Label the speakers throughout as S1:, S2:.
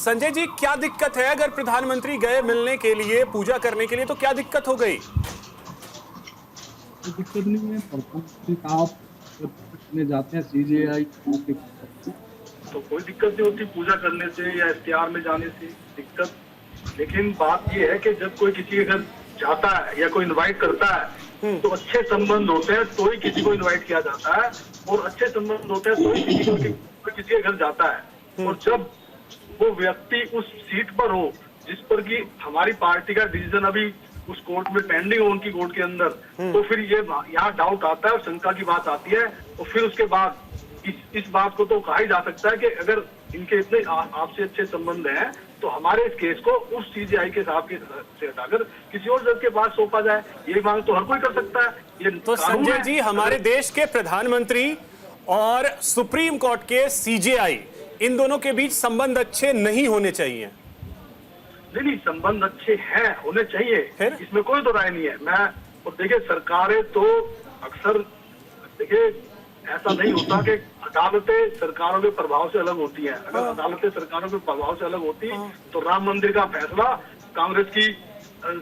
S1: संजय जी, क्या दिक्कत है? अगर प्रधानमंत्री गए मिलने के लिए, पूजा करने के लिए, तो क्या दिक्कत हो गई?
S2: कोई दिक्कत नहीं है। प्रधानमंत्री साहब जब करने जाते हैं सीजेआई तो कोई दिक्कत नहीं होती पूजा करने से या इफ्तियार में जाने से दिक्कत। लेकिन बात ये है कि जब कोई किसी के घर जाता है या कोई इनवाइट करता है तो अच्छे संबंध होते हैं तो ही किसी को इनवाइट किया जाता है, और अच्छे संबंध होते हैं तो ही कोई किसी के घर जाता है। और जब वो व्यक्ति उस सीट पर हो जिस पर कि हमारी पार्टी का डिसीजन अभी उस कोर्ट में पेंडिंग हो, उनकी कोर्ट के अंदर, तो फिर ये यहाँ डाउट आता है और शंका की बात आती है। और फिर उसके बाद इस बात को तो कहा ही जा सकता है कि अगर इनके इतने आपसे अच्छे संबंध हैं तो हमारे इस केस को उस सीजेआई के साहब के से हटाकर किसी और जज के पास सौंपा जाए। ये मांग तो हर कोई कर सकता है। ये
S1: तो संजय जी, हमारे देश के प्रधानमंत्री और सुप्रीम कोर्ट के सीजेआई, इन दोनों के बीच संबंध अच्छे नहीं होने चाहिए।
S2: नहीं, संबंध अच्छे हैं, होने चाहिए, इसमें कोई दो राय नहीं है। मैं और देखिए, सरकारें तो अक्सर देखिए ऐसा नहीं होता कि अदालतें सरकारों के प्रभाव से अलग होती हैं। अगर अदालतें सरकारों के प्रभाव से अलग होती तो राम मंदिर का फैसला कांग्रेस की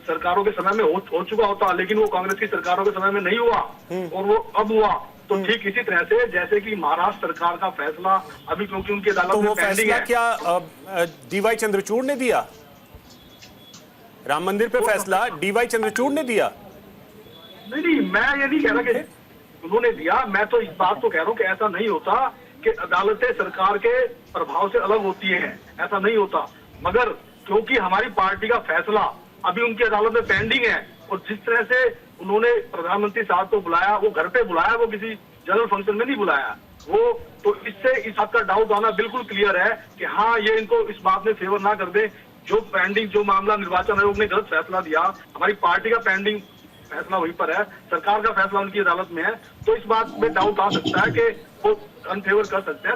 S2: सरकारों के समय में हो चुका होता, लेकिन वो कांग्रेस की सरकारों के समय में नहीं हुआ और वो अब हुआ। तो ठीक इसी तरह से जैसे कि महाराष्ट्र सरकार का फैसला अभी क्योंकि उनकी अदालत में पेंडिंग है।
S1: क्या डीवाई चंद्रचूड़ ने दिया? राम मंदिर पे फैसला डीवाई चंद्रचूड़ ने दिया?
S2: नहीं, मैं ये नहीं कह रहा कि उन्होंने दिया। मैं तो इस बात को कह रहा हूँ कि ऐसा नहीं होता कि अदालतें सरकार के प्रभाव से अलग होती हैं, ऐसा नहीं होता। मगर क्योंकि हमारी पार्टी का फैसला अभी उनकी अदालत में पेंडिंग है और जिस तरह से उन्होंने प्रधानमंत्री साहब को बुलाया, वो घर पे बुलाया, वो किसी जनरल फंक्शन में नहीं बुलाया वो, तो इससे इस बात का डाउट आना बिल्कुल क्लियर है कि हाँ, ये इनको इस बात में फेवर ना कर दे। जो पेंडिंग जो मामला निर्वाचन आयोग ने गलत फैसला दिया, हमारी पार्टी का पेंडिंग फैसला वहीं पर है, सरकार का फैसला उनकी अदालत में है, तो इस बात में डाउट आ सकता है कि वो अनफेवर कर सकते हैं।